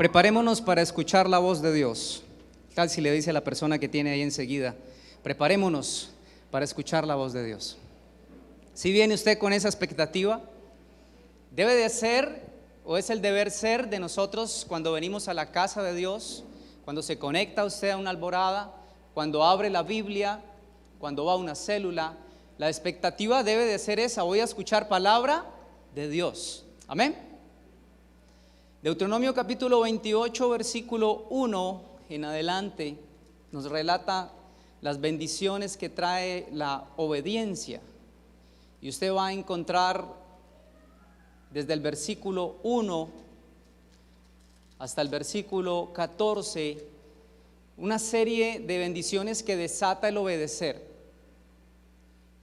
Preparémonos para escuchar la voz de Dios. Tal si le dice a la persona que tiene ahí enseguida: preparémonos para escuchar la voz de Dios. Si viene usted con esa expectativa, debe de ser, o es el deber ser de nosotros cuando venimos a la casa de Dios, cuando se conecta usted a una alborada, cuando abre la Biblia, cuando va a una célula. La expectativa debe de ser esa: voy a escuchar palabra de Dios. Amén. Deuteronomio capítulo 28, versículo 1 en adelante, nos relata las bendiciones que trae la obediencia. Y usted va a encontrar desde el versículo 1 hasta el versículo 14 una serie de bendiciones que desata el obedecer.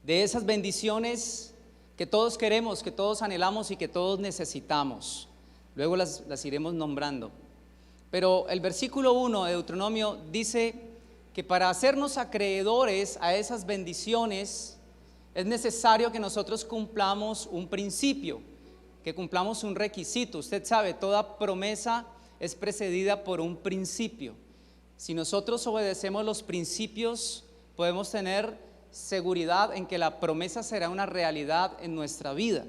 De esas bendiciones que todos queremos, que todos anhelamos y que todos necesitamos. Luego las iremos nombrando. Pero el versículo 1 de Deuteronomio dice que para hacernos acreedores a esas bendiciones es necesario que nosotros cumplamos un principio, que cumplamos un requisito. Usted sabe, toda promesa es precedida por un principio. Si nosotros obedecemos los principios, podemos tener seguridad en que la promesa será una realidad en nuestra vida.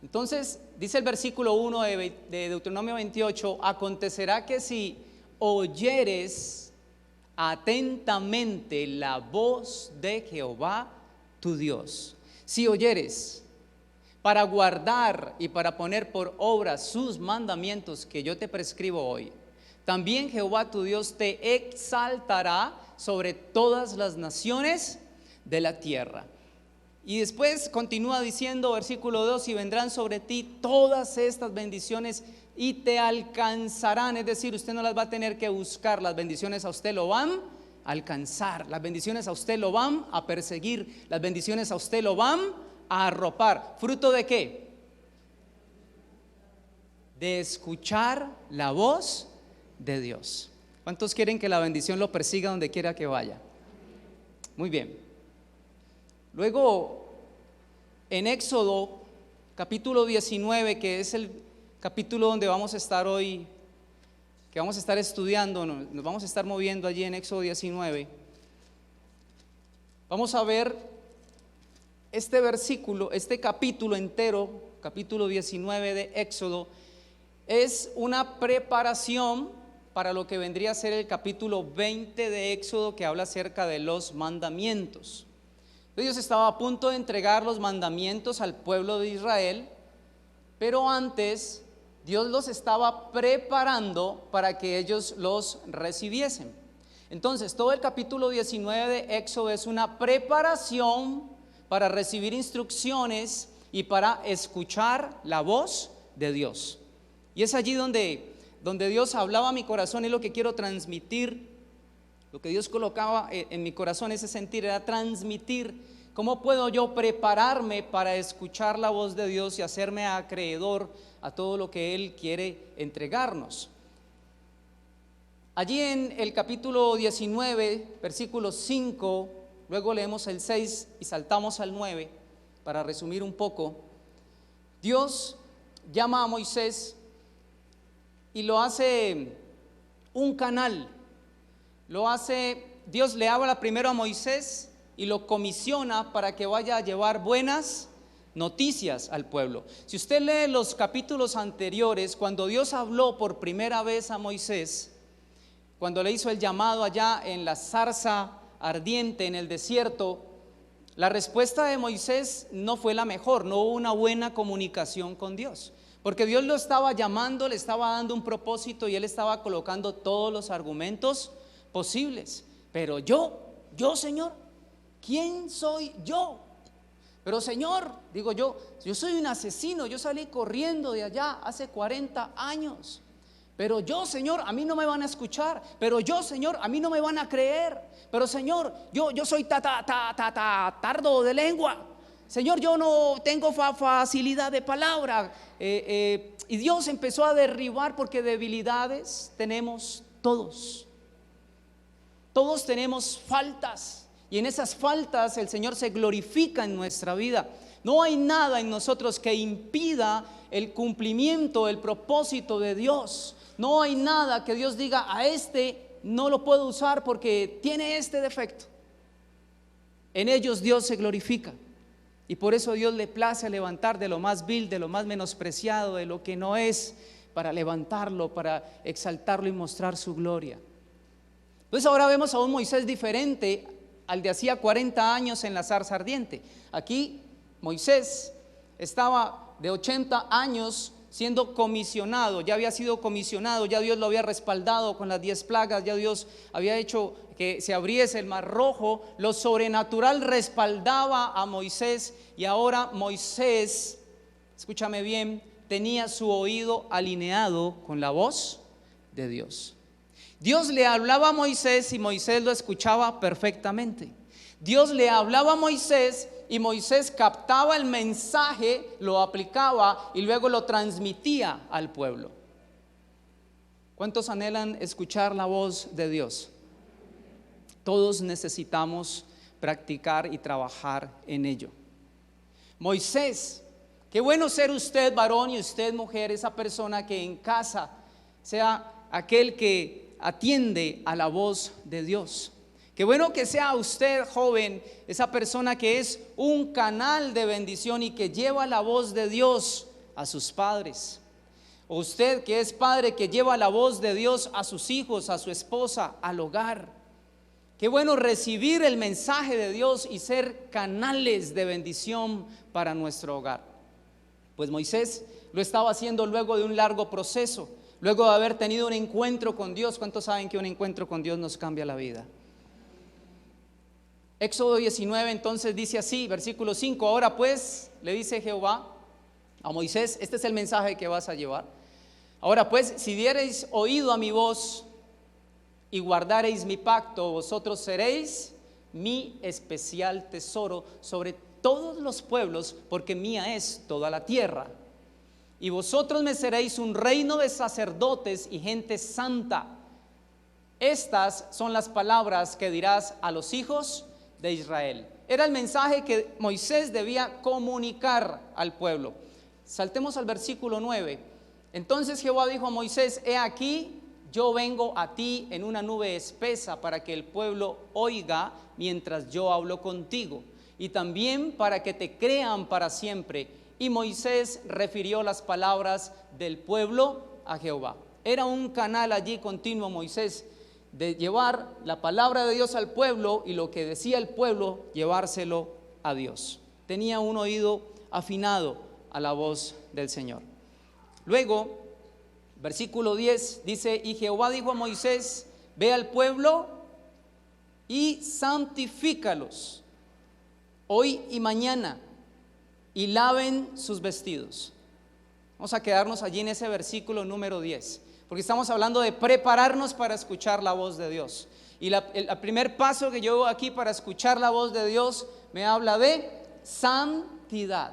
Entonces, dice el versículo 1 de Deuteronomio 28, acontecerá que si oyeres atentamente la voz de Jehová tu Dios, si oyeres para guardar y para poner por obra sus mandamientos que yo te prescribo hoy, también Jehová tu Dios te exaltará sobre todas las naciones de la tierra. Y después continúa diciendo, versículo 2, y vendrán sobre ti todas estas bendiciones y te alcanzarán. Es decir, usted no las va a tener que buscar, las bendiciones a usted lo van a alcanzar, las bendiciones a usted lo van a perseguir, las bendiciones a usted lo van a arropar. ¿Fruto de qué? De escuchar la voz de Dios. ¿Cuántos quieren que la bendición lo persiga donde quiera que vaya? Muy bien. Luego, en Éxodo capítulo 19, que es el capítulo donde vamos a estar hoy, que vamos a estar estudiando, nos vamos a estar moviendo allí en Éxodo 19, vamos a ver este versículo, este capítulo entero, capítulo 19 de Éxodo, es una preparación para lo que vendría a ser el capítulo 20 de Éxodo, que habla acerca de los mandamientos. Dios estaba a punto de entregar los mandamientos al pueblo de Israel, pero antes Dios los estaba preparando para que ellos los recibiesen. Entonces, todo el capítulo 19 de Éxodo es una preparación para recibir instrucciones y para escuchar la voz de Dios. Y es allí donde Dios hablaba a mi corazón, y lo que quiero transmitir. Lo que Dios colocaba en mi corazón, ese sentir, era transmitir cómo puedo yo prepararme para escuchar la voz de Dios y hacerme acreedor a todo lo que Él quiere entregarnos. Allí en el capítulo 19, versículo 5, luego leemos el 6 y saltamos al 9 para resumir un poco. Dios llama a Moisés y lo hace un canal. Dios le habla primero a Moisés y lo comisiona para que vaya a llevar buenas noticias al pueblo. Si usted lee los capítulos anteriores, cuando Dios habló por primera vez a Moisés, cuando le hizo el llamado allá en la zarza ardiente en el desierto, la respuesta de Moisés no fue la mejor, no hubo una buena comunicación con Dios. Porque Dios lo estaba llamando, le estaba dando un propósito y él estaba colocando todos los argumentos posibles. Pero yo Señor, ¿quién soy yo? Pero Señor, digo yo soy un asesino, yo salí corriendo de allá hace 40 años. Pero yo, Señor, a mí no me van a escuchar. Pero yo, Señor, a mí no me van a creer. Pero Señor, yo soy tardo de lengua. Señor, yo no tengo facilidad de palabra. Y Dios empezó a derribar, porque debilidades tenemos todos. Todos tenemos faltas, y en esas faltas el Señor se glorifica en nuestra vida. No hay nada en nosotros que impida el cumplimiento, el propósito de Dios. No hay nada que Dios diga, a este no lo puedo usar porque tiene este defecto. En ellos Dios se glorifica. Y por eso Dios le place levantar de lo más vil, de lo más menospreciado, de lo que no es, para levantarlo, para exaltarlo y mostrar su gloria. Entonces ahora vemos a un Moisés diferente al de hacía 40 años en la zarza ardiente. Aquí Moisés estaba de 80 años siendo comisionado, ya había sido comisionado, ya Dios lo había respaldado con las 10 plagas, ya Dios había hecho que se abriese el mar rojo, lo sobrenatural respaldaba a Moisés, y ahora Moisés, escúchame bien, tenía su oído alineado con la voz de Dios. Dios le hablaba a Moisés y Moisés lo escuchaba perfectamente. Dios le hablaba a Moisés y Moisés captaba el mensaje, lo aplicaba y luego lo transmitía al pueblo. ¿Cuántos anhelan escuchar la voz de Dios? Todos necesitamos practicar y trabajar en ello. Moisés, qué bueno ser usted varón y usted mujer, esa persona que en casa sea aquel que atiende a la voz de Dios. Qué bueno que sea usted, joven, esa persona que es un canal de bendición y que lleva la voz de Dios a sus padres. O usted que es padre, que lleva la voz de Dios a sus hijos, a su esposa, al hogar. Qué bueno recibir el mensaje de Dios y ser canales de bendición para nuestro hogar. Pues Moisés lo estaba haciendo luego de un largo proceso, luego de haber tenido un encuentro con Dios. ¿Cuántos saben que un encuentro con Dios nos cambia la vida? Éxodo 19 entonces dice así, versículo 5: ahora pues, le dice Jehová a Moisés, este es el mensaje que vas a llevar. Ahora pues, si diereis oído a mi voz y guardareis mi pacto, vosotros seréis mi especial tesoro sobre todos los pueblos, porque mía es toda la tierra. Y vosotros me seréis un reino de sacerdotes y gente santa. Estas son las palabras que dirás a los hijos de Israel. Era el mensaje que Moisés debía comunicar al pueblo. Saltemos al versículo 9. Entonces Jehová dijo a Moisés: he aquí, yo vengo a ti en una nube espesa para que el pueblo oiga mientras yo hablo contigo, y también para que te crean para siempre. Y Moisés refirió las palabras del pueblo a Jehová. Era un canal allí continuo Moisés, de llevar la palabra de Dios al pueblo, y lo que decía el pueblo, llevárselo a Dios. Tenía un oído afinado a la voz del Señor. Luego, versículo 10 dice: y Jehová dijo a Moisés: ve al pueblo y santifícalos hoy y mañana, y laven sus vestidos. Vamos a quedarnos allí en ese versículo número 10, porque estamos hablando de prepararnos para escuchar la voz de Dios. Y el primer paso que yo veo aquí para escuchar la voz de Dios me habla de santidad.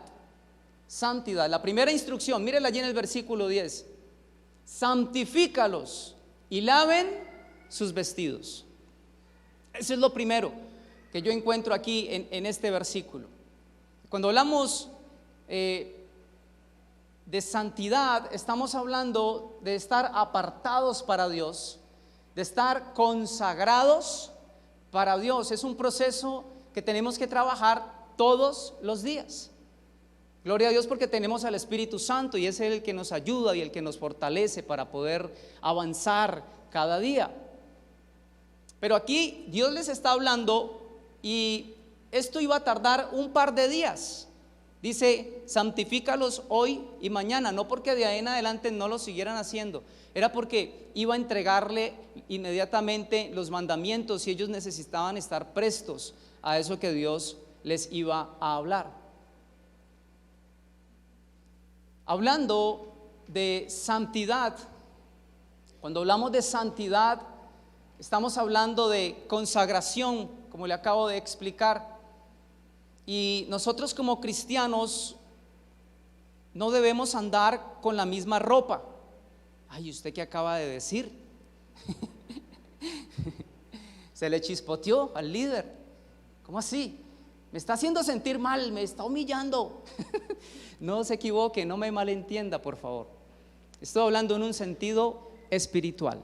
Santidad, la primera instrucción, mírenla allí en el versículo 10: santifícalos y laven sus vestidos. Eso es lo primero que yo encuentro aquí en este versículo. Cuando hablamos de santidad, estamos hablando de estar apartados para Dios, de estar consagrados para Dios. Es un proceso que tenemos que trabajar todos los días. Gloria a Dios, porque tenemos al Espíritu Santo y es Él el que nos ayuda y el que nos fortalece para poder avanzar cada día. Pero aquí Dios les está hablando, y esto iba a tardar un par de días. Dice: santifícalos hoy y mañana, no porque de ahí en adelante no lo siguieran haciendo, era porque iba a entregarle inmediatamente los mandamientos y ellos necesitaban estar prestos a eso que Dios les iba a hablar. Hablando de santidad, cuando hablamos de santidad, estamos hablando de consagración, como le acabo de explicar. Y nosotros como cristianos no debemos andar con la misma ropa. Ay, ¿usted qué acaba de decir? Se le chispoteó al líder. ¿Cómo así? Me está haciendo sentir mal, me está humillando. No se equivoque, no me malentienda, por favor. Estoy hablando en un sentido espiritual.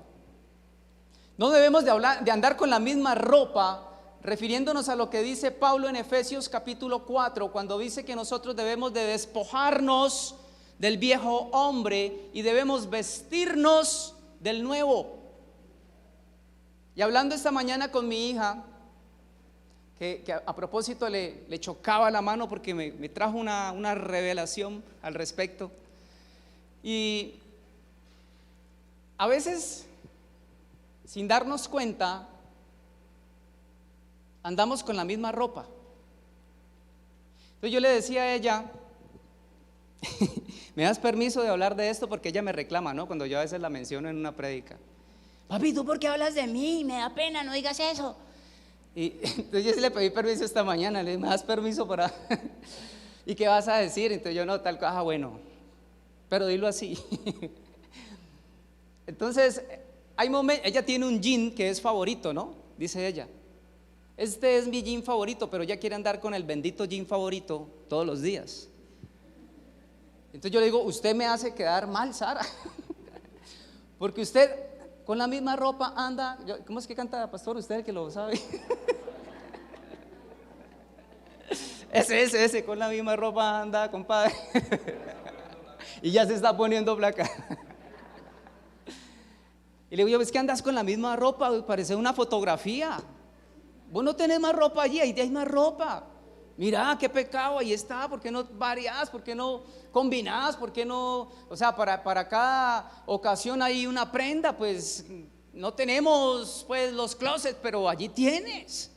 No debemos de andar con la misma ropa, refiriéndonos a lo que dice Pablo en Efesios capítulo 4, cuando dice que nosotros debemos de despojarnos del viejo hombre y debemos vestirnos del nuevo. Y hablando esta mañana con mi hija, que a propósito le chocaba la mano porque me trajo una revelación al respecto. Y a veces, sin darnos cuenta, andamos con la misma ropa. Entonces yo le decía a ella, ¿me das permiso de hablar de esto? Porque ella me reclama, ¿no? Cuando yo a veces la menciono en una prédica. Papi, ¿tú por qué hablas de mí? Me da pena, no digas eso. Y entonces yo sí le pedí permiso esta mañana, le dije, ¿me das permiso para...? ¿Y qué vas a decir? Entonces yo, no, tal cosa, bueno, pero dilo así. Entonces, hay momentos, ella tiene un jean que es favorito, ¿no? Dice ella, este es mi jean favorito, pero ella quiere andar con el bendito jean favorito todos los días. Entonces yo le digo, usted me hace quedar mal, Sara, porque usted con la misma ropa anda, ¿cómo es que canta, pastor? Usted que lo sabe. Ese, con la misma ropa anda, compadre. Y ya se está poniendo flaca. Y le digo, ¿ves que andas con la misma ropa? Parece una fotografía. Vos no tenés más ropa allí, ahí hay más ropa. Mira, qué pecado, ahí está. ¿Por qué no variás? ¿Por qué no combinás? ¿Por qué no? O sea, para cada ocasión hay una prenda. Pues no tenemos pues los closets, pero allí tienes.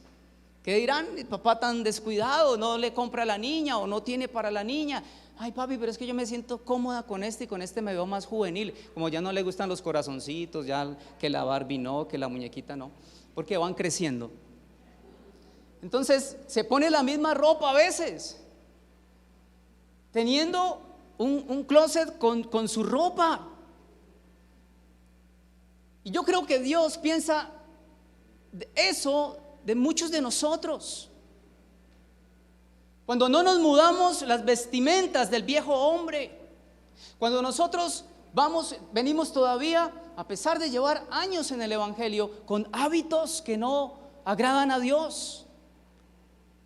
¿Qué dirán? El papá tan descuidado, no le compra a la niña o no tiene para la niña. Ay, papi, pero es que yo me siento cómoda con este y con este me veo más juvenil. Como ya no le gustan los corazoncitos, ya que la Barbie no, que la muñequita no, porque van creciendo. Entonces se pone la misma ropa a veces, teniendo un closet con su ropa. Y yo creo que Dios piensa eso de muchos de nosotros. Cuando no nos mudamos las vestimentas del viejo hombre, cuando nosotros venimos todavía, a pesar de llevar años en el evangelio, con hábitos que no agradan a Dios,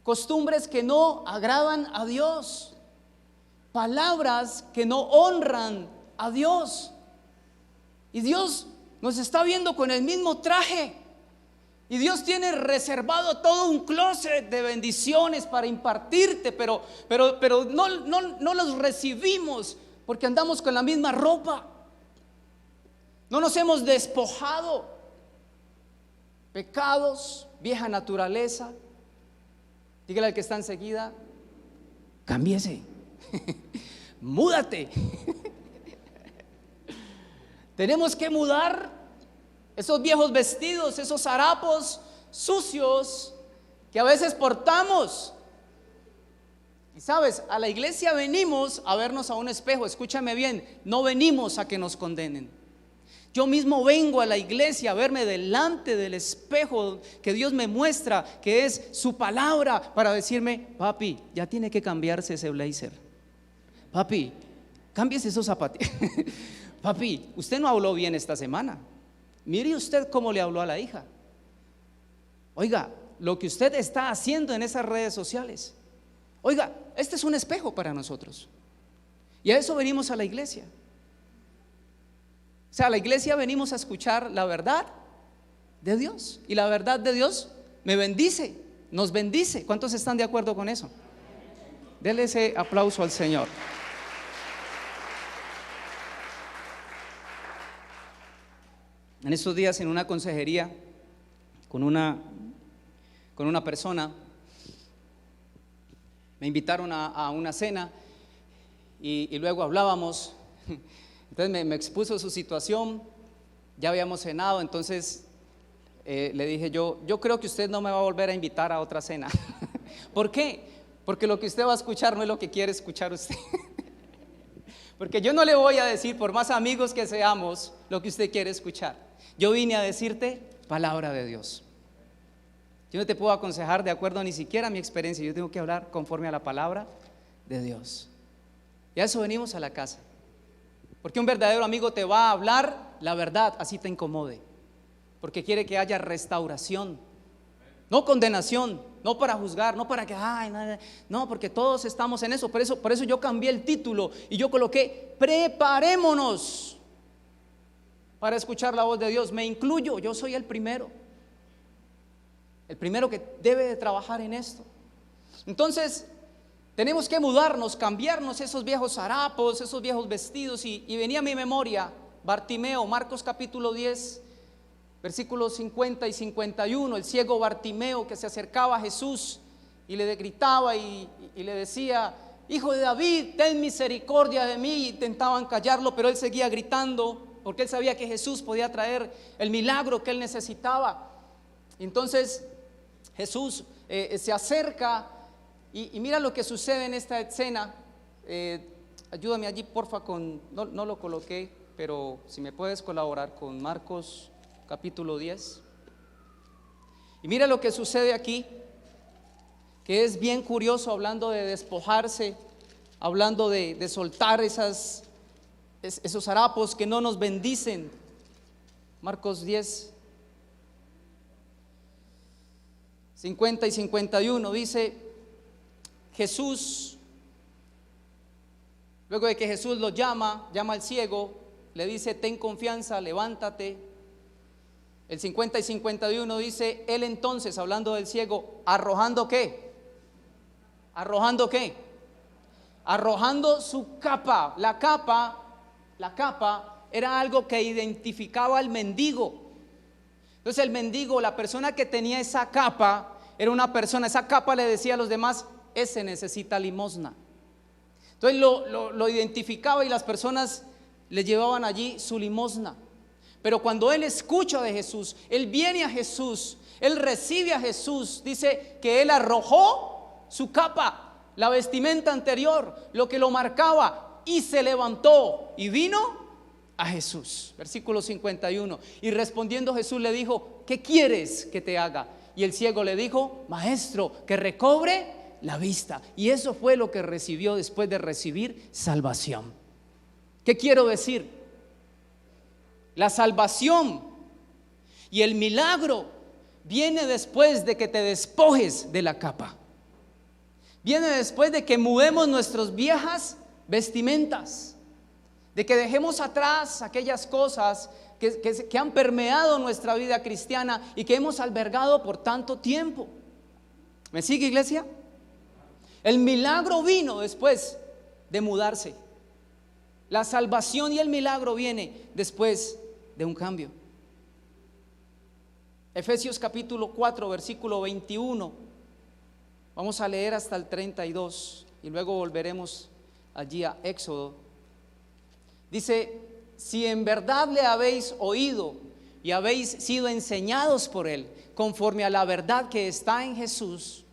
costumbres que no agradan a Dios, palabras que no honran a Dios, y Dios nos está viendo con el mismo traje. Y Dios tiene reservado todo un closet de bendiciones para impartirte, pero no los recibimos porque andamos con la misma ropa. No nos hemos despojado. Pecados, vieja naturaleza. Dígale al que está enseguida, cámbiese, múdate. Tenemos que mudar esos viejos vestidos, esos harapos sucios que a veces portamos. Y sabes, a la iglesia venimos a vernos a un espejo. Escúchame bien, no venimos a que nos condenen. Yo mismo vengo a la iglesia a verme delante del espejo que Dios me muestra, que es su palabra, para decirme, papi, ya tiene que cambiarse ese blazer. Papi, cámbiese esos zapatos. Papi, usted no habló bien esta semana. Mire usted cómo le habló a la hija. Oiga, lo que usted está haciendo en esas redes sociales. Oiga, este es un espejo para nosotros. Y a eso venimos a la iglesia. O sea, a la iglesia venimos a escuchar la verdad de Dios. Y la verdad de Dios me bendice, nos bendice. ¿Cuántos están de acuerdo con eso? Dele ese aplauso al Señor. En estos días en una consejería con una persona, me invitaron a una cena y luego hablábamos. Entonces me expuso su situación, ya habíamos cenado, entonces le dije yo creo que usted no me va a volver a invitar a otra cena. ¿Por qué? Porque lo que usted va a escuchar no es lo que quiere escuchar usted. Porque yo no le voy a decir, por más amigos que seamos, lo que usted quiere escuchar. Yo vine a decirte palabra de Dios. Yo no te puedo aconsejar de acuerdo ni siquiera a mi experiencia. Yo tengo que hablar conforme a la palabra de Dios. Y a eso venimos a la casa. Porque un verdadero amigo te va a hablar la verdad, así te incomode, porque quiere que haya restauración, no condenación, no para juzgar, no para que, ay, no, porque todos estamos en eso. Por eso yo cambié el título y yo coloqué: preparémonos para escuchar la voz de Dios. Me incluyo, yo soy el primero que debe de trabajar en esto. Entonces tenemos que mudarnos, cambiarnos esos viejos harapos, esos viejos vestidos. Y venía a mi memoria Bartimeo, Marcos capítulo 10, versículos 50 y 51, el ciego Bartimeo que se acercaba a Jesús y le gritaba y le decía: Hijo de David, ten misericordia de mí. Intentaban callarlo, pero él seguía gritando, porque él sabía que Jesús podía traer el milagro que él necesitaba. Entonces Jesús se acerca y mira lo que sucede en esta escena. Ayúdame allí porfa no lo coloqué, pero si me puedes colaborar con Marcos capítulo 10. Y mira lo que sucede aquí, que es bien curioso, hablando de despojarse, hablando de soltar esos harapos que no nos bendicen. Marcos 10, 50 y 51 dice: Jesús, luego de que Jesús lo llama al ciego, le dice: ten confianza, levántate. El 50 y 51 dice: él entonces, hablando del ciego, ¿arrojando qué? ¿Arrojando qué? Arrojando su capa. La capa era algo que identificaba al mendigo. Entonces el mendigo, la persona que tenía esa capa, era una persona, esa capa le decía a los demás: ese necesita limosna. Entonces lo identificaba y las personas le llevaban allí su limosna. Pero cuando él escucha de Jesús, él viene a Jesús, él recibe a Jesús, dice que él arrojó su capa, la vestimenta anterior, lo que lo marcaba, y se levantó y vino a Jesús. Versículo 51. Y respondiendo Jesús le dijo: ¿qué quieres que te haga? Y el ciego le dijo: maestro, que recobre la vista. Y eso fue lo que recibió después de recibir salvación. ¿Qué quiero decir? La salvación y el milagro viene después de que te despojes de la capa. Viene después de que mudemos nuestras viejas vestimentas, de que dejemos atrás aquellas cosas que han permeado nuestra vida cristiana y que hemos albergado por tanto tiempo. ¿Me sigue, iglesia? El milagro vino después de mudarse. La salvación y el milagro viene después de un cambio. Efesios capítulo 4 versículo 21. Vamos a leer hasta el 32 y luego volveremos allí a Éxodo. Dice: si en verdad le habéis oído y habéis sido enseñados por él, conforme a la verdad que está en Jesús.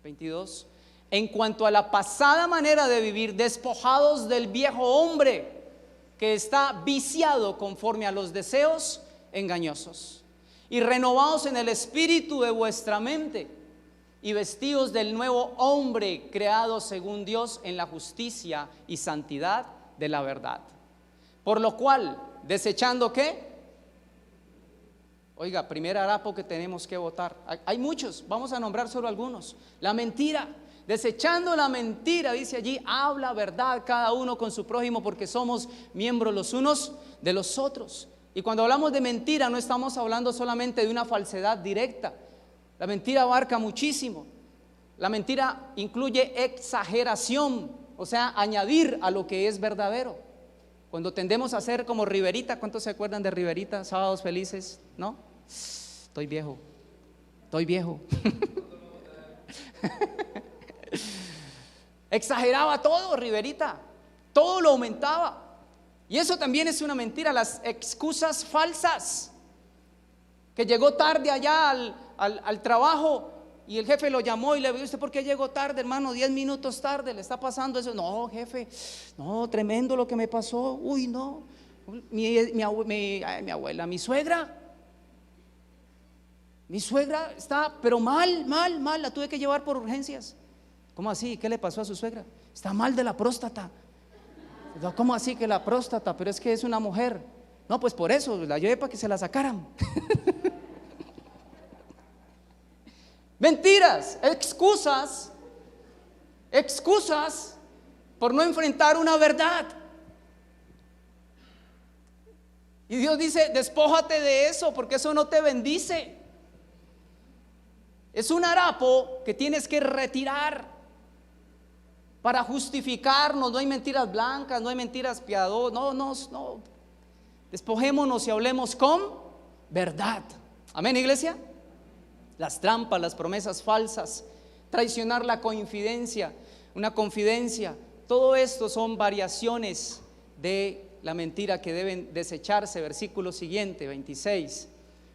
22. En cuanto a la pasada manera de vivir, despojados del viejo hombre que está viciado conforme a los deseos engañosos, y renovados en el espíritu de vuestra mente, y vestidos del nuevo hombre creado según Dios en la justicia y santidad de la verdad. Por lo cual, desechando ¿qué? Oiga, primer harapo que tenemos que botar. Hay muchos, vamos a nombrar solo algunos. La mentira. Desechando la mentira, dice allí, habla verdad cada uno con su prójimo, porque somos miembros los unos de los otros. Y cuando hablamos de mentira, no estamos hablando solamente de una falsedad directa. La mentira abarca muchísimo. La mentira incluye exageración, o sea, añadir a lo que es verdadero. Cuando tendemos a ser como Riverita, ¿cuántos se acuerdan de Riverita? Sábados Felices, ¿no? Estoy viejo. Exageraba todo Riverita, todo lo aumentaba. Y eso también es una mentira, las excusas falsas. Que llegó tarde allá al trabajo y el jefe lo llamó y le dijo: ¿usted por qué llegó tarde, hermano? 10 minutos tarde, ¿le está pasando eso? No, jefe, no, tremendo lo que me pasó. Uy, no, mi abuela, mi suegra está, pero mal, la tuve que llevar por urgencias. ¿Cómo así? ¿Qué le pasó a su suegra? Está mal de la próstata. ¿Cómo así que la próstata? Pero es que es una mujer. No, pues por eso la llevé para que se la sacaran. Mentiras, excusas por no enfrentar una verdad. Y Dios dice: despójate de eso, porque eso no te bendice. Es un harapo que tienes que retirar para justificarnos. No hay mentiras blancas, no hay mentiras piadosas. No. Despojémonos y hablemos con verdad. Amén, iglesia. Las trampas, las promesas falsas, traicionar la confidencia, una confidencia, todo esto son variaciones de la mentira que deben desecharse. Versículo siguiente, 26.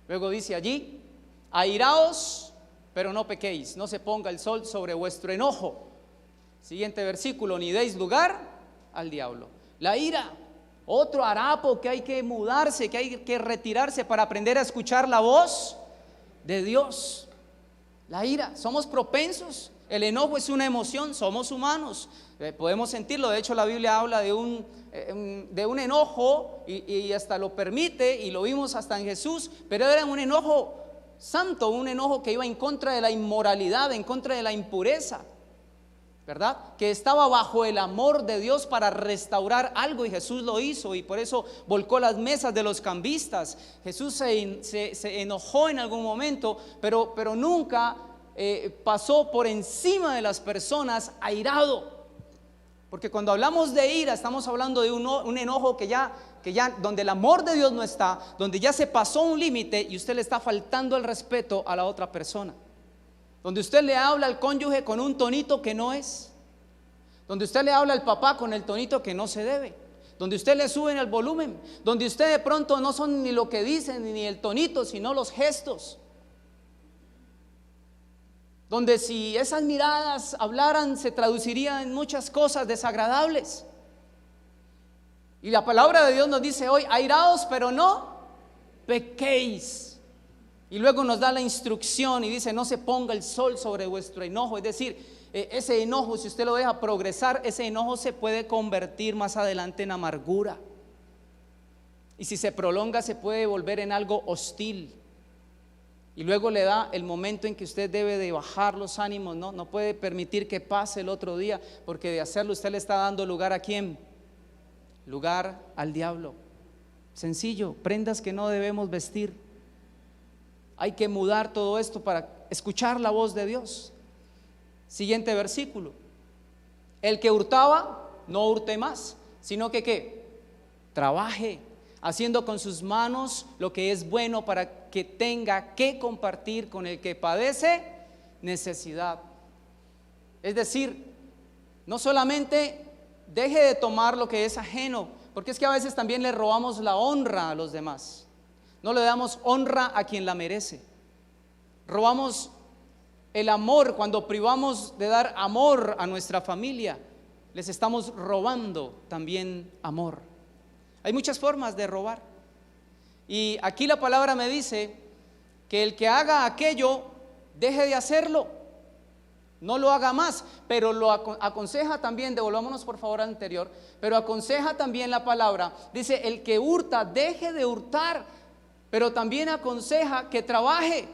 Luego dice allí: airaos, pero no pequéis, no se ponga el sol sobre vuestro enojo. Siguiente versículo: ni deis lugar al diablo. La ira, otro harapo que hay que mudarse, que hay que retirarse para aprender a escuchar la voz de Dios. La ira, somos propensos. El enojo es una emoción, somos humanos, podemos sentirlo. De hecho, la Biblia habla de un enojo y hasta lo permite, y lo vimos hasta en Jesús, pero era un enojo santo, un enojo que iba en contra de la inmoralidad, en contra de la impureza, ¿verdad? Que estaba bajo el amor de Dios para restaurar algo, y Jesús lo hizo, y por eso volcó las mesas de los cambistas. Jesús se enojó en algún momento, pero nunca pasó por encima de las personas airado. Porque cuando hablamos de ira, estamos hablando de un enojo que ya donde el amor de Dios no está, donde ya se pasó un límite y usted le está faltando el respeto a la otra persona. Donde usted le habla al cónyuge con un tonito que no es, donde usted le habla al papá con el tonito que no se debe, donde usted le sube el volumen, donde usted de pronto no son ni lo que dicen ni el tonito, sino los gestos, donde si esas miradas hablaran se traducirían en muchas cosas desagradables. Y la palabra de Dios nos dice hoy: airaos, pero no pequéis. Y luego nos da la instrucción y dice: no se ponga el sol sobre vuestro enojo. Es decir, ese enojo, si usted lo deja progresar, ese enojo se puede convertir más adelante en amargura. Y si se prolonga, se puede volver en algo hostil. Y luego le da el momento en que usted debe de bajar los ánimos. No puede permitir que pase el otro día, porque de hacerlo usted le está dando lugar ¿a quién? Lugar al diablo. Sencillo, prendas que no debemos vestir. Hay que mudar todo esto para escuchar la voz de Dios. Siguiente versículo: el que hurtaba, no hurte más, sino que ¿qué? Trabaje, haciendo con sus manos lo que es bueno, para que tenga que compartir con el que padece necesidad. Es decir, no solamente deje de tomar lo que es ajeno, porque es que a veces también le robamos la honra a los demás. No le damos honra a quien la merece. Robamos el amor cuando privamos de dar amor a nuestra familia. Les estamos robando también amor. Hay muchas formas de robar. Y aquí la palabra me dice que el que haga aquello, deje de hacerlo. No lo haga más, pero lo aconseja también, devolvámonos por favor al anterior, pero aconseja también la palabra, dice: el que hurta, deje de hurtar. Pero también aconseja que trabaje.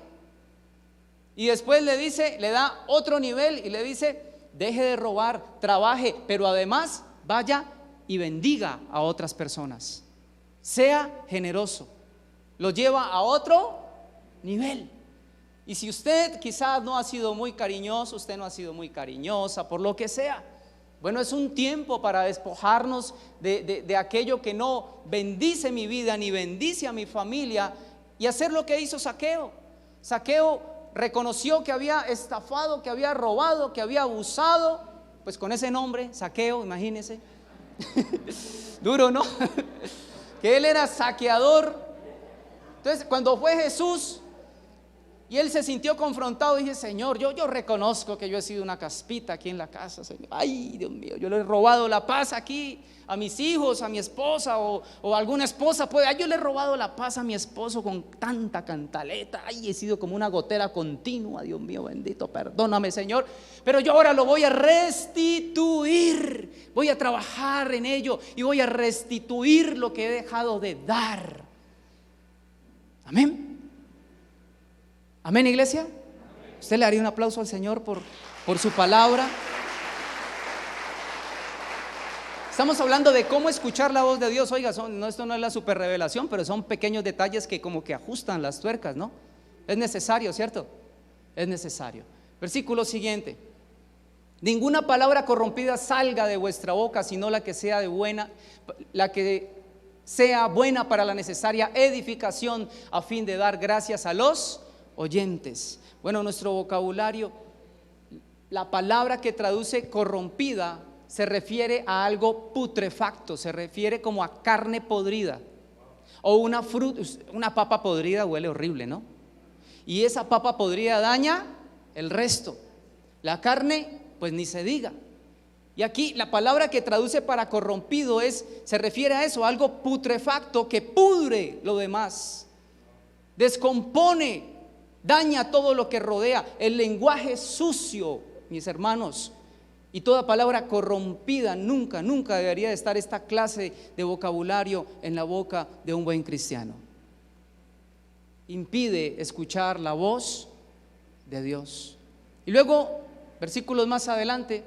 Y después le dice, le da otro nivel y le dice: deje de robar, trabaje, pero además vaya y bendiga a otras personas. Sea generoso. Lo lleva a otro nivel. Y si usted quizás no ha sido muy cariñoso, usted no ha sido muy cariñosa, por lo que sea, bueno, es un tiempo para despojarnos de aquello que no bendice mi vida ni bendice a mi familia, y hacer lo que hizo Zaqueo. Zaqueo reconoció que había estafado, que había robado, que había abusado, pues con ese nombre, Zaqueo, imagínense. Duro, ¿no? Que él era saqueador. Entonces, cuando fue Jesús Y él se sintió confrontado y dije, Señor, yo reconozco que yo he sido una caspita aquí en la casa, Señor. Ay, Dios mío, yo le he robado la paz aquí a mis hijos, a mi esposa o alguna esposa puede. Ay, yo le he robado la paz a mi esposo con tanta cantaleta. Ay, he sido como una gotera continua, Dios mío bendito, perdóname, Señor. Pero yo ahora lo voy a restituir. Voy a trabajar en ello y voy a restituir lo que he dejado de dar. Amén. Amén, iglesia. ¿Usted le haría un aplauso al Señor por su palabra? Estamos hablando de cómo escuchar la voz de Dios. Oiga, esto no es la super revelación, pero son pequeños detalles que como que ajustan las tuercas, ¿no? Es necesario, ¿cierto? Es necesario. Versículo siguiente: ninguna palabra corrompida salga de vuestra boca, sino la que sea buena para la necesaria edificación, a fin de dar gracias a los oyentes. Bueno, nuestro vocabulario, la palabra que traduce corrompida se refiere a algo putrefacto, se refiere como a carne podrida o una papa podrida huele horrible, ¿no? Y esa papa podrida daña el resto. La carne, pues ni se diga. Y aquí la palabra que traduce para corrompido se refiere a eso, algo putrefacto que pudre lo demás, descompone, daña todo lo que rodea. El lenguaje sucio, mis hermanos, y toda palabra corrompida, nunca debería de estar esta clase de vocabulario en la boca de un buen cristiano. Impide escuchar la voz de Dios. Y luego, versículos más adelante: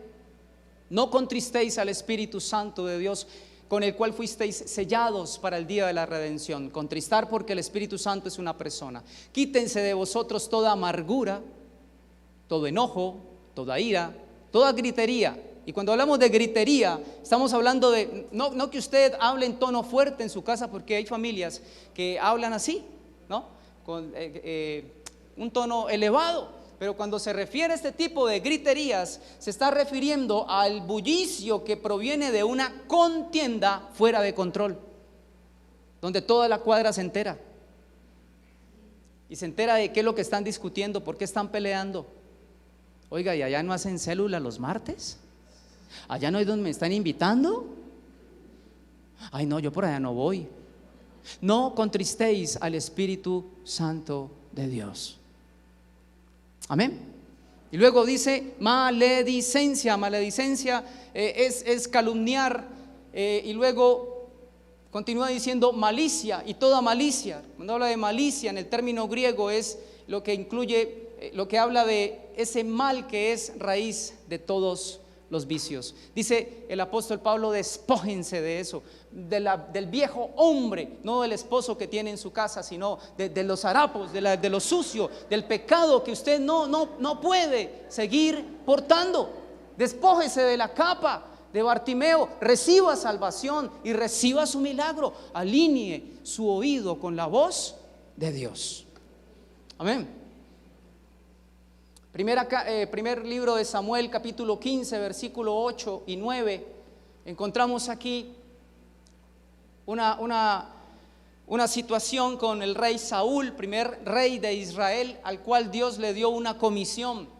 no contristéis al Espíritu Santo de Dios, con el cual fuisteis sellados para el día de la redención. Contristar porque el Espíritu Santo es una persona. Quítense de vosotros toda amargura, todo enojo, toda ira, toda gritería. Y cuando hablamos de gritería, estamos hablando de, no que usted hable en tono fuerte en su casa, porque hay familias que hablan así, ¿no? Con un tono elevado. Pero cuando se refiere a este tipo de griterías, se está refiriendo al bullicio que proviene de una contienda fuera de control, donde toda la cuadra se entera. Y se entera de qué es lo que están discutiendo, por qué están peleando. Oiga, ¿y allá no hacen célula los martes? ¿Allá no es donde me están invitando? Ay, no, yo por allá no voy. No contristéis al Espíritu Santo de Dios. Amén. Y luego dice maledicencia. Maledicencia es calumniar. Y luego continúa diciendo malicia. Y toda malicia, cuando habla de malicia en el término griego, es lo que incluye, lo que habla de ese mal que es raíz de todos los vicios. Dice el apóstol Pablo: despójense de eso, del viejo hombre, no del esposo que tiene en su casa, sino de los harapos, de lo sucio, del pecado que usted no puede seguir portando. Despójese de la capa de Bartimeo, reciba salvación y reciba su milagro. Alinee su oído con la voz de Dios. Amén. Primer libro de Samuel, capítulo 15, versículo 8 y 9. Encontramos aquí una situación con el rey Saúl, primer rey de Israel, al cual Dios le dio una comisión.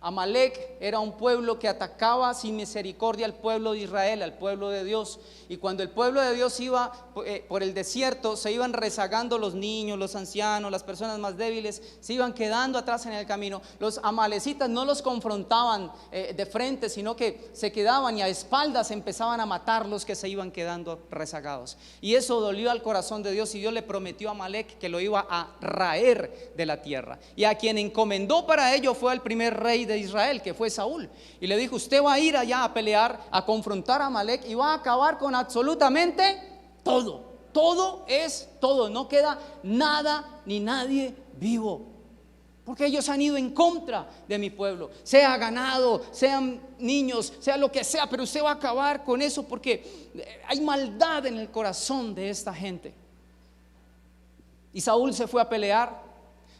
Amalec era un pueblo que atacaba sin misericordia al pueblo de Israel, al pueblo de Dios. Y cuando el pueblo de Dios iba por el desierto, se iban rezagando los niños, los ancianos, las personas más débiles, se iban quedando atrás en el camino. Los amalecitas no los confrontaban de frente, sino que se quedaban y a espaldas empezaban a matar los que se iban quedando rezagados. Y eso dolió al corazón de Dios, y Dios le prometió a Amalec que lo iba a raer de la tierra. Y a quien encomendó para ello fue al primer rey de Israel, que fue Saúl, y le dijo: usted va a ir allá a pelear, a confrontar a Amalec, y va a acabar con absolutamente todo. Todo es todo, no queda nada ni nadie vivo, porque ellos han ido en contra de mi pueblo, sea ganado, sean niños, sea lo que sea, pero usted va a acabar con eso, porque hay maldad en el corazón de esta gente. Y Saúl se fue a pelear,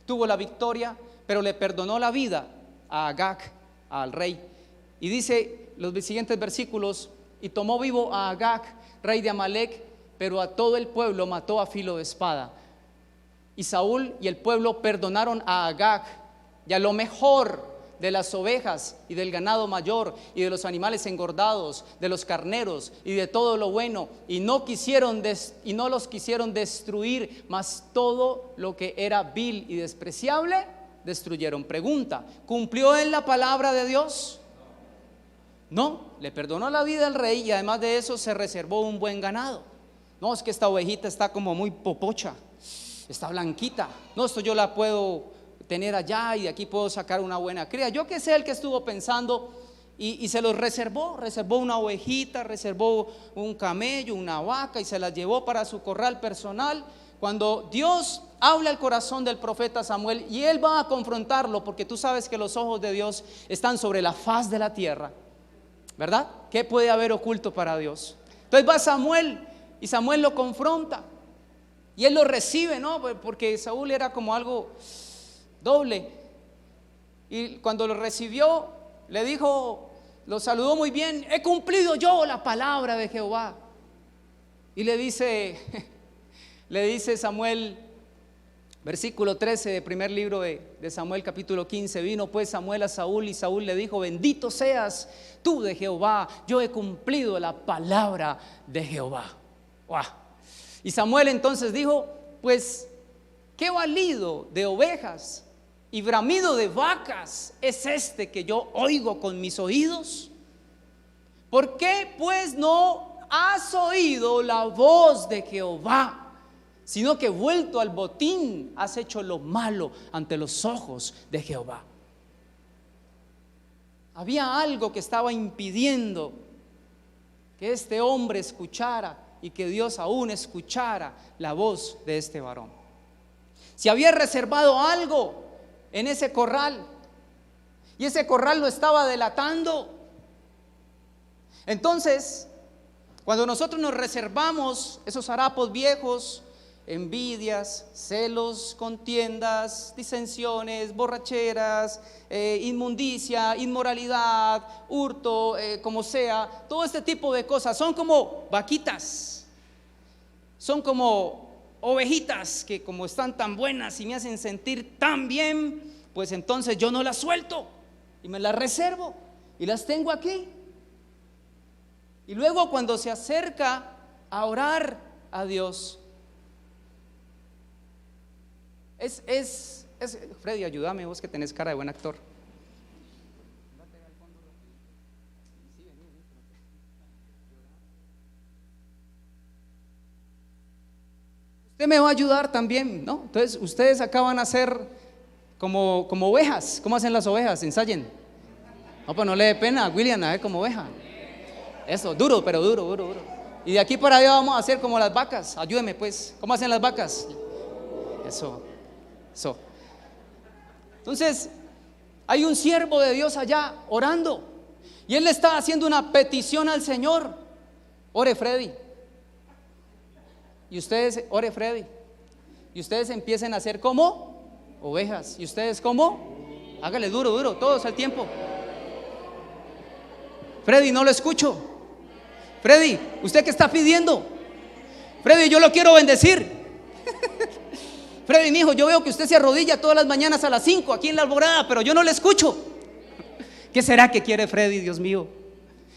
tuvo la victoria, pero le perdonó la vida a Agag, al rey. Y dice los siguientes versículos: y tomó vivo a Agag, rey de Amalec, pero a todo el pueblo mató a filo de espada. Y Saúl y el pueblo perdonaron a Agag y a lo mejor de las ovejas y del ganado mayor y de los animales engordados, de los carneros y de todo lo bueno, y no los quisieron destruir, mas todo lo que era vil y despreciable destruyeron. Pregunta: ¿cumplió él la palabra de Dios? No, le perdonó la vida al rey y además de eso se reservó un buen ganado. No, es que esta ovejita está como muy popocha, está blanquita, no, esto yo la puedo tener allá y de aquí puedo sacar una buena cría. Yo que sé el que estuvo pensando y se los reservó una ovejita, reservó un camello, una vaca y se las llevó para su corral personal. Cuando Dios habla al corazón del profeta Samuel y él va a confrontarlo, porque tú sabes que los ojos de Dios están sobre la faz de la tierra, ¿verdad? ¿Qué puede haber oculto para Dios? Entonces va Samuel y Samuel lo confronta y él lo recibe, ¿no? Porque Saúl era como algo doble, y cuando lo recibió le dijo, lo saludó muy bien: he cumplido yo la palabra de Jehová. Y le dice Samuel, versículo 13 de primer libro de Samuel capítulo 15: vino pues Samuel a Saúl y Saúl le dijo: bendito seas tú de Jehová, yo he cumplido la palabra de Jehová. ¡Wow! Y Samuel entonces dijo: pues qué balido de ovejas y bramido de vacas es este que yo oigo con mis oídos. ¿Por qué pues no has oído la voz de Jehová, sino que vuelto al botín has hecho lo malo ante los ojos de Jehová? Había algo que estaba impidiendo que este hombre escuchara y que Dios aún escuchara la voz de este varón. Si había reservado algo en ese corral y ese corral lo estaba delatando, entonces cuando nosotros nos reservamos esos harapos viejos, envidias, celos, contiendas, disensiones, borracheras, inmundicia, inmoralidad, hurto, como sea, todo este tipo de cosas son como vaquitas, son como ovejitas que como están tan buenas y me hacen sentir tan bien, pues entonces yo no las suelto y me las reservo y las tengo aquí. Y luego cuando se acerca a orar a Dios, Freddy, ayúdame, vos que tenés cara de buen actor. Usted me va a ayudar también, ¿no? Entonces ustedes acá van a ser como ovejas. ¿Cómo hacen las ovejas? Ensayen. No, pues no le dé pena, William, a ver como oveja. Eso, duro, pero duro. Y de aquí para allá vamos a hacer como las vacas. Ayúdeme pues. ¿Cómo hacen las vacas? Eso. Entonces hay un siervo de Dios allá orando y él le está haciendo una petición al Señor. Ore Freddy. Y ustedes, ore Freddy. Y ustedes empiecen a hacer como ovejas. Y ustedes como, hágale duro, todos al tiempo. Freddy, no lo escucho. Freddy, ¿usted qué está pidiendo? Freddy, yo lo quiero bendecir. Freddy, mi hijo, yo veo que usted se arrodilla todas las mañanas a las 5 aquí en la alborada, pero yo no le escucho. ¿Qué será que quiere Freddy, Dios mío?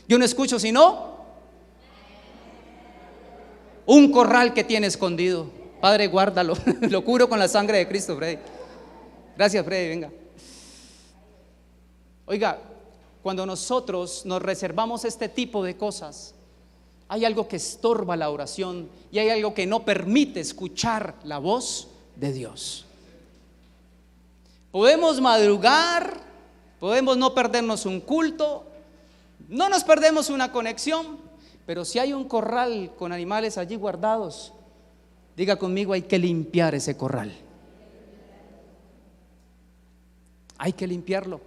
Yo no escucho sino un corral que tiene escondido. Padre, guárdalo. Lo curo con la sangre de Cristo, Freddy. Gracias, Freddy, venga. Oiga, cuando nosotros nos reservamos este tipo de cosas, hay algo que estorba la oración y hay algo que no permite escuchar la voz de Dios. Podemos madrugar, podemos no perdernos un culto, no nos perdemos una conexión, pero si hay un corral con animales allí guardados, diga conmigo, hay que limpiar ese corral. Hay que limpiarlo.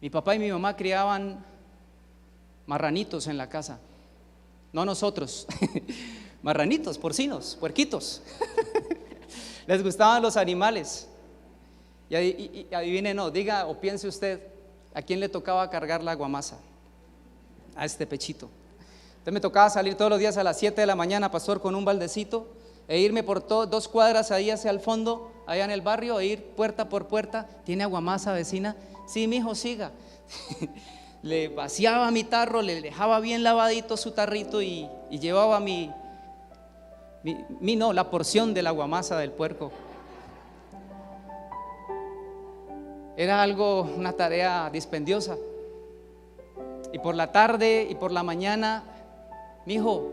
Mi papá y mi mamá criaban marranitos en la casa, no nosotros, marranitos, porcinos, puerquitos. Les gustaban los animales. Y adivine, no, diga o piense usted, ¿a quién le tocaba cargar la guamasa? A este pechito. Entonces me tocaba salir todos los días a las 7 de la mañana, pastor, con un baldecito e irme por 2 cuadras ahí hacia el fondo, allá en el barrio, e ir puerta por puerta. ¿Tiene aguamasa, vecina? Sí, mijo, siga. Le vaciaba mi tarro, le dejaba bien lavadito su tarrito y llevaba la porción de la aguamasa del puerco. Era una tarea dispendiosa. Y por la tarde y por la mañana, mijo,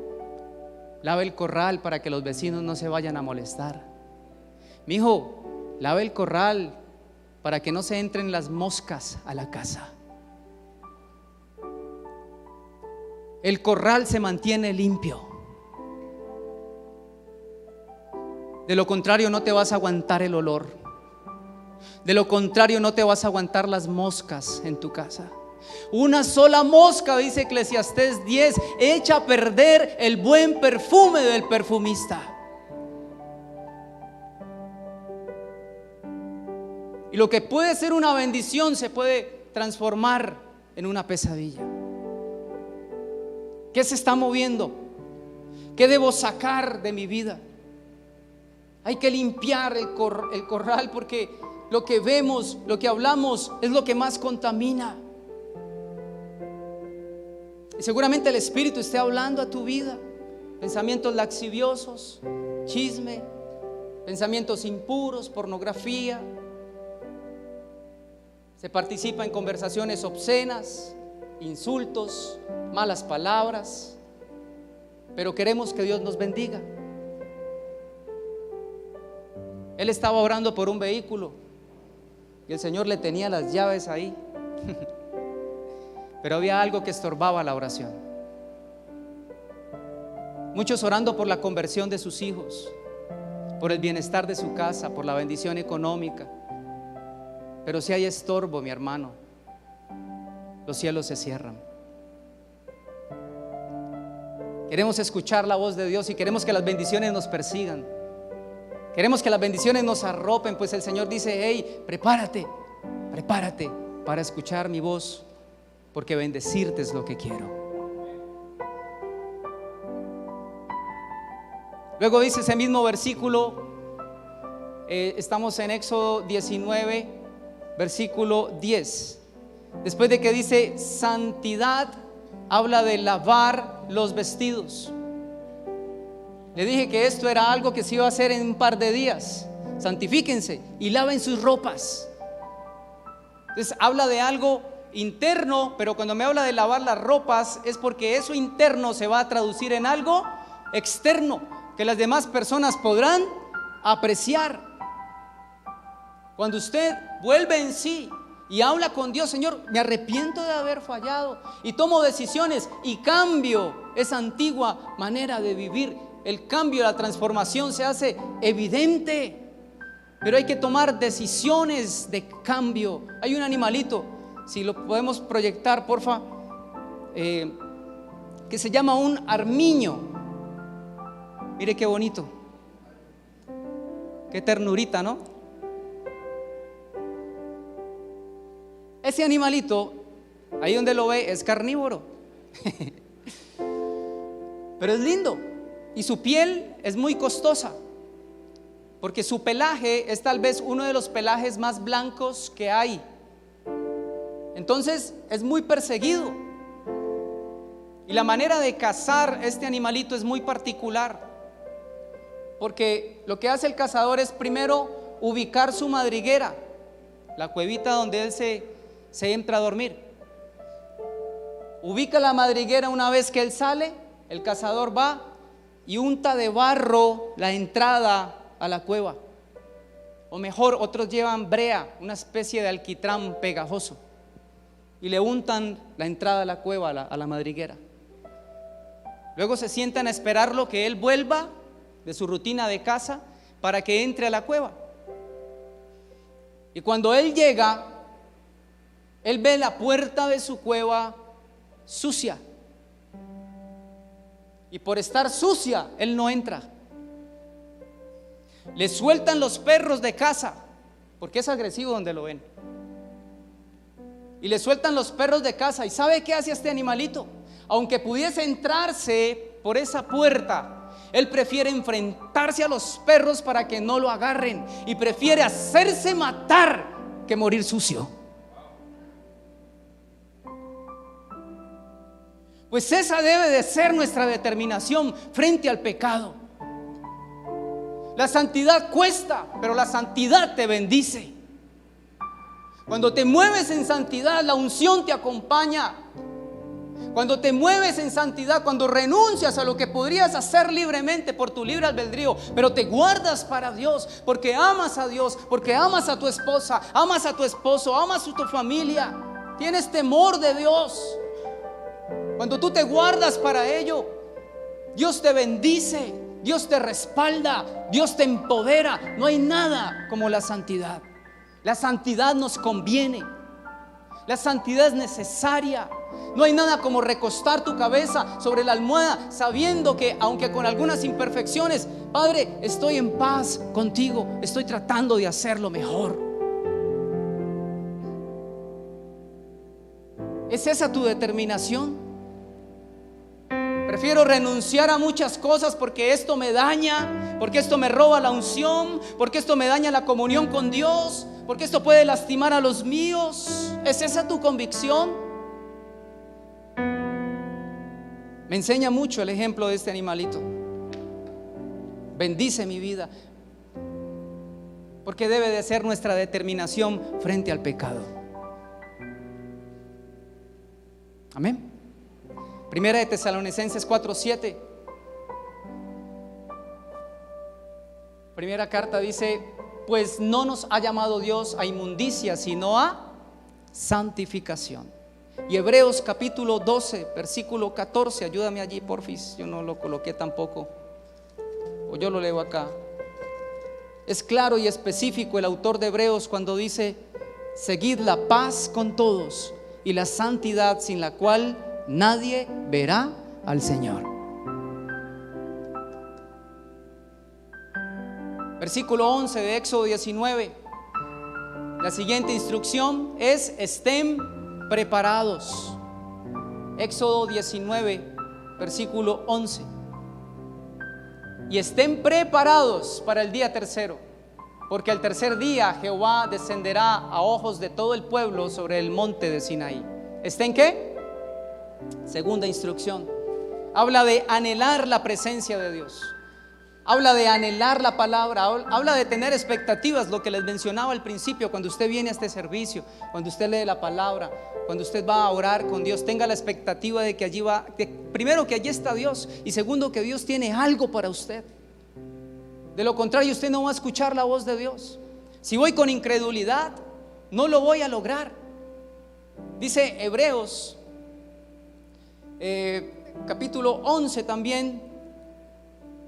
lave el corral para que los vecinos no se vayan a molestar. Mijo, lave el corral para que no se entren las moscas a la casa. El corral se mantiene limpio. De lo contrario no te vas a aguantar el olor. De lo contrario no te vas a aguantar las moscas en tu casa. Una sola mosca, dice Eclesiastés 10, echa a perder el buen perfume del perfumista. Y lo que puede ser una bendición se puede transformar en una pesadilla. ¿Qué se está moviendo? ¿Qué debo sacar de mi vida? Hay que limpiar el corral, porque lo que vemos, lo que hablamos es lo que más contamina. Y seguramente el Espíritu esté hablando a tu vida. Pensamientos laxiviosos, chisme, pensamientos impuros, pornografía. Se participa en conversaciones obscenas, insultos, malas palabras. Pero queremos que Dios nos bendiga. Él estaba orando por un vehículo y el Señor le tenía las llaves ahí. Pero había algo que estorbaba la oración. Muchos orando por la conversión de sus hijos, por el bienestar de su casa, por la bendición económica. Pero si hay estorbo, mi hermano, los cielos se cierran. Queremos escuchar la voz de Dios y queremos que las bendiciones nos persigan. Queremos que las bendiciones nos arropen, pues el Señor dice: hey, prepárate para escuchar mi voz, porque bendecirte es lo que quiero. Luego dice ese mismo versículo, estamos en Éxodo 19, versículo 10. Después de que dice santidad, habla de lavar los vestidos. Le dije que esto era algo que se iba a hacer en un par de días. Santifíquense y laven sus ropas. Entonces habla de algo interno, pero cuando me habla de lavar las ropas es porque eso interno se va a traducir en algo externo que las demás personas podrán apreciar. Cuando usted vuelve en sí y habla con Dios: Señor, me arrepiento de haber fallado y tomo decisiones y cambio esa antigua manera de vivir. El cambio, la transformación se hace evidente, pero hay que tomar decisiones de cambio. Hay un animalito, si lo podemos proyectar, porfa, que se llama un armiño. Mire qué bonito, qué ternurita, ¿no? Ese animalito, ahí donde lo ve, es carnívoro. Pero es lindo. Y su piel es muy costosa, porque su pelaje es tal vez uno de los pelajes más blancos que hay. Entonces es muy perseguido. Y la manera de cazar este animalito es muy particular, porque lo que hace el cazador es primero ubicar su madriguera, la cuevita donde él se entra a dormir. Ubica la madriguera. Una vez que él sale, el cazador va y unta de barro la entrada a la cueva, o mejor, otros llevan brea, una especie de alquitrán pegajoso, y le untan la entrada a la cueva, a la madriguera. Luego se sientan a esperarlo que él vuelva de su rutina de caza para que entre a la cueva. Y cuando él llega, él ve la puerta de su cueva sucia. Y por estar sucia, él no entra. Le sueltan los perros de caza, porque es agresivo donde lo ven. Y le sueltan los perros de caza. ¿Y sabe qué hace este animalito? Aunque pudiese entrarse por esa puerta Él prefiere enfrentarse a los perros para que no lo agarren, y prefiere hacerse matar que morir sucio. Pues esa debe de ser nuestra determinación frente al pecado. La santidad cuesta, pero la santidad te bendice. Cuando te mueves en santidad, la unción te acompaña. Cuando te mueves en santidad, cuando renuncias a lo que podrías hacer libremente por tu libre albedrío, pero te guardas para Dios, porque amas a Dios, porque amas a tu esposa, amas a tu esposo, amas a tu familia, tienes temor de Dios. Cuando tú te guardas para ello, Dios te bendice, Dios te respalda, Dios te empodera. No hay nada como la santidad. La santidad nos conviene. La santidad es necesaria. No hay nada como recostar tu cabeza sobre la almohada sabiendo que, aunque con algunas imperfecciones, Padre, estoy en paz contigo, estoy tratando de hacerlo mejor. ¿Es esa tu determinación? Prefiero renunciar a muchas cosas porque esto me daña, porque esto me roba la unción, porque esto me daña la comunión con Dios, porque esto puede lastimar a los míos. ¿Es esa tu convicción? Me enseña mucho el ejemplo de este animalito. Bendice mi vida, porque debe de ser nuestra determinación frente al pecado. Amén. Primera de Tesalonicenses 4:7. Primera carta dice: pues no nos ha llamado Dios a inmundicia, sino a santificación. Y Hebreos capítulo 12, versículo 14. Ayúdame allí, porfis, yo no lo coloqué tampoco, o yo lo leo acá. Es claro y específico el autor de Hebreos cuando dice: seguid la paz con todos y la santidad, sin la cual nadie verá al Señor. Versículo 11 de Éxodo 19. La siguiente instrucción es: estén preparados. Éxodo 19, versículo 11. Y estén preparados para el día tercero, porque al tercer día Jehová descenderá a ojos de todo el pueblo sobre el monte de Sinaí. ¿Estén qué? Segunda instrucción. Habla de anhelar la presencia de Dios. Habla de anhelar la palabra. Habla de tener expectativas, lo que les mencionaba al principio. Cuando usted viene a este servicio, cuando usted lee la palabra, cuando usted va a orar con Dios, tenga la expectativa de que allí va, primero, que allí está Dios, y segundo, que Dios tiene algo para usted. De lo contrario, usted no va a escuchar la voz de Dios. Si voy con incredulidad, no lo voy a lograr. Dice Hebreos capítulo 11 también,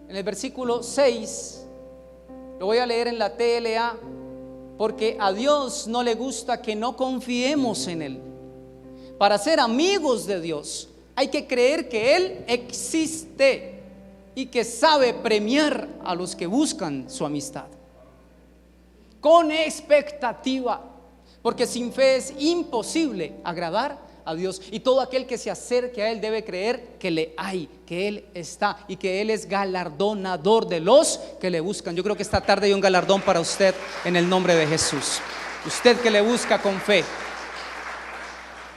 en el versículo 6, lo voy a leer en la TLA: porque a Dios no le gusta que no confiemos en Él. Para ser amigos de Dios hay que creer que Él existe y que sabe premiar a los que buscan su amistad. Con expectativa, porque sin fe es imposible agradar a Dios, y todo aquel que se acerque a Él debe creer que le hay, que Él está y que Él es galardonador de los que le buscan. Yo creo que esta tarde hay un galardón para usted en el nombre de Jesús. Usted que le busca con fe.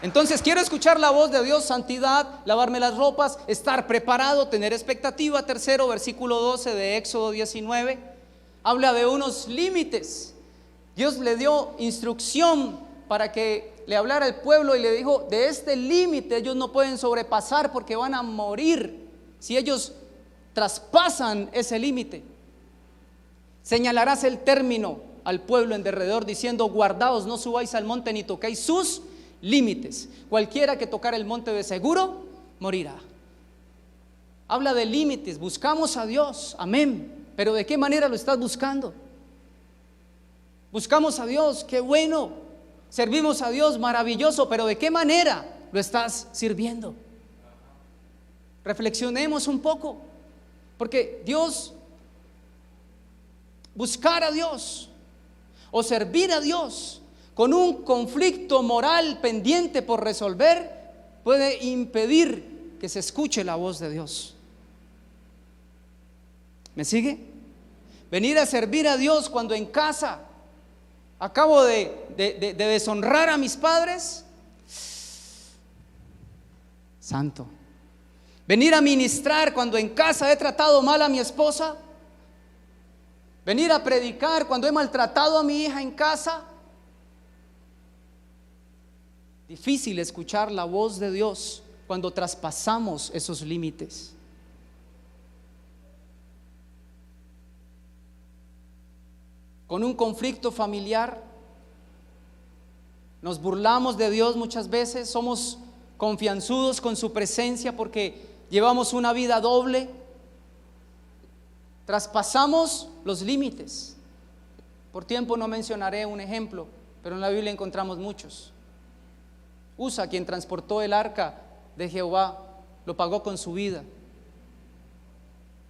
Entonces, quiero escuchar la voz de Dios: santidad, lavarme las ropas, estar preparado, tener expectativa. Tercero, versículo 12 de Éxodo 19, habla de unos límites. Dios le dio instrucción para que le hablara al pueblo y le dijo: de este límite ellos no pueden sobrepasar, porque van a morir si ellos traspasan ese límite. Señalarás el término al pueblo en derredor, diciendo: guardaos, no subáis al monte ni toquéis sus límites. Cualquiera que tocar el monte de seguro morirá. Habla de límites. Buscamos a Dios, amén, pero ¿de qué manera lo estás buscando? Buscamos a Dios, qué bueno. Servimos a Dios, maravilloso, pero ¿de qué manera lo estás sirviendo? Reflexionemos un poco, porque buscar a Dios o servir a Dios con un conflicto moral pendiente por resolver puede impedir que se escuche la voz de Dios. ¿Me sigue? Venir a servir a Dios cuando en casa acabo de deshonrar a mis padres. Santo. Venir a ministrar cuando en casa he tratado mal a mi esposa. Venir a predicar cuando he maltratado a mi hija en casa. Difícil escuchar la voz de Dios cuando traspasamos esos límites. Con un conflicto familiar, nos burlamos de Dios muchas veces, somos confianzudos con su presencia porque llevamos una vida doble, traspasamos los límites. Por tiempo no mencionaré un ejemplo, pero en la Biblia encontramos muchos. Usa, quien transportó el arca de Jehová, lo pagó con su vida,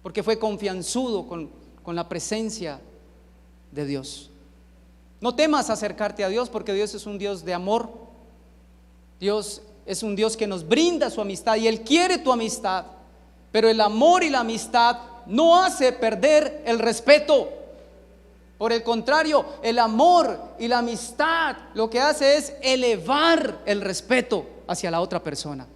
porque fue confianzudo con la presencia de Dios. No temas acercarte a Dios, porque Dios es un Dios de amor. Dios es un Dios que nos brinda su amistad y Él quiere tu amistad, pero el amor y la amistad no hace perder el respeto. Por el contrario, el amor y la amistad lo que hace es elevar el respeto hacia la otra persona.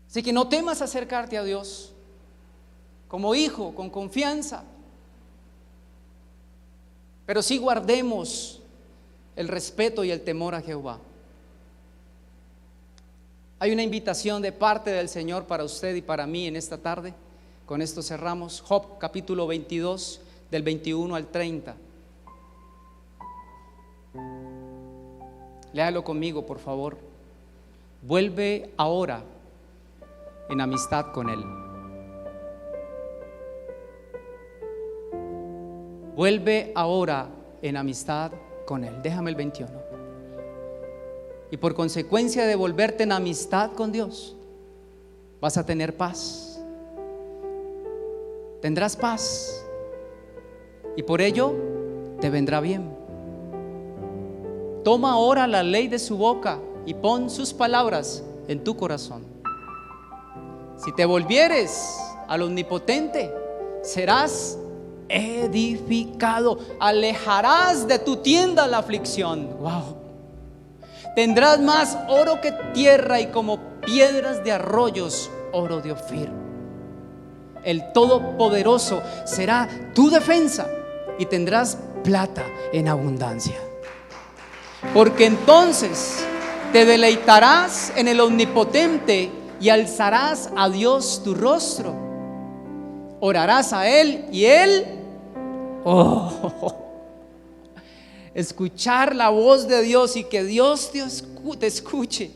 Así que no temas acercarte a Dios como hijo, con confianza, pero sí guardemos el respeto y el temor a Jehová. Hay una invitación de parte del Señor para usted y para mí en esta tarde. Con esto cerramos. Job capítulo 22 del 21 al 30. Léalo conmigo, por favor. Vuelve ahora en amistad con Él. Vuelve ahora en amistad con Él. Déjame el 21. Y por consecuencia de volverte en amistad con Dios, vas a tener paz. Tendrás paz y por ello te vendrá bien. Toma ahora la ley de su boca y pon sus palabras en tu corazón. Si te volvieres al Omnipotente, serás edificado. Alejarás de tu tienda la aflicción. Wow. Tendrás más oro que tierra y como piedras de arroyos, oro de Ofir. El Todopoderoso será tu defensa y tendrás plata en abundancia. Porque entonces te deleitarás en el Omnipotente y alzarás a Dios tu rostro. Orarás a Él y Él, escuchar la voz de Dios y que Dios te escuche.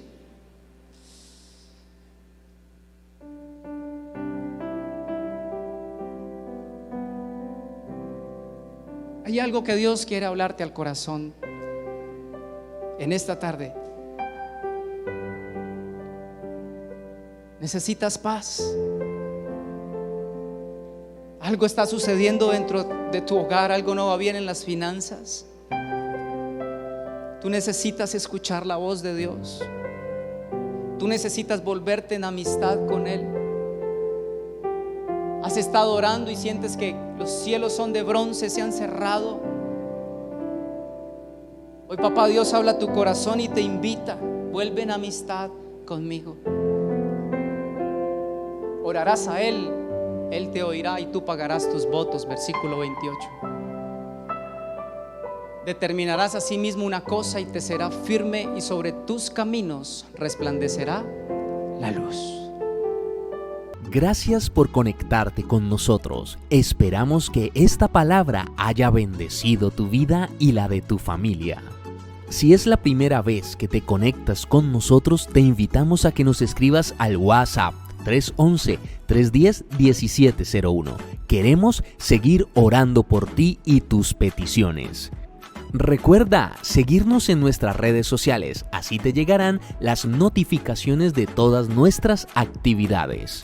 Hay algo que Dios quiere hablarte al corazón en esta tarde. Necesitas paz. Algo está sucediendo dentro de tu hogar, algo no va bien en las finanzas. Tú necesitas escuchar la voz de Dios. Tú necesitas volverte en amistad con Él. Has estado orando y sientes que los cielos son de bronce, se han cerrado. Hoy, papá Dios habla a tu corazón y te invita: vuelve en amistad conmigo. Orarás a Él, Él te oirá y tú pagarás tus votos. Versículo 28. Determinarás a sí mismo una cosa y te será firme, y sobre tus caminos resplandecerá la luz. Gracias por conectarte con nosotros. Esperamos que esta palabra haya bendecido tu vida y la de tu familia. Si es la primera vez que te conectas con nosotros, te invitamos a que nos escribas al WhatsApp 311-310-1701. Queremos seguir orando por ti y tus peticiones. Recuerda seguirnos en nuestras redes sociales, así te llegarán las notificaciones de todas nuestras actividades.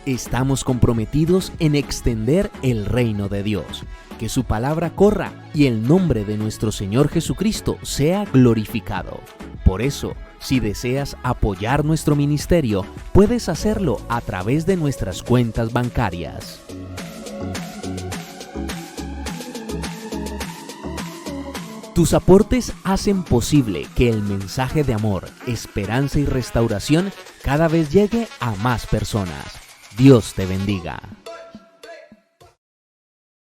Estamos comprometidos en extender el reino de Dios. que su palabra corra y el nombre de nuestro Señor Jesucristo sea glorificado. Por eso, si deseas apoyar nuestro ministerio, puedes hacerlo a través de nuestras cuentas bancarias. Tus aportes hacen posible que el mensaje de amor, esperanza y restauración cada vez llegue a más personas. Dios te bendiga.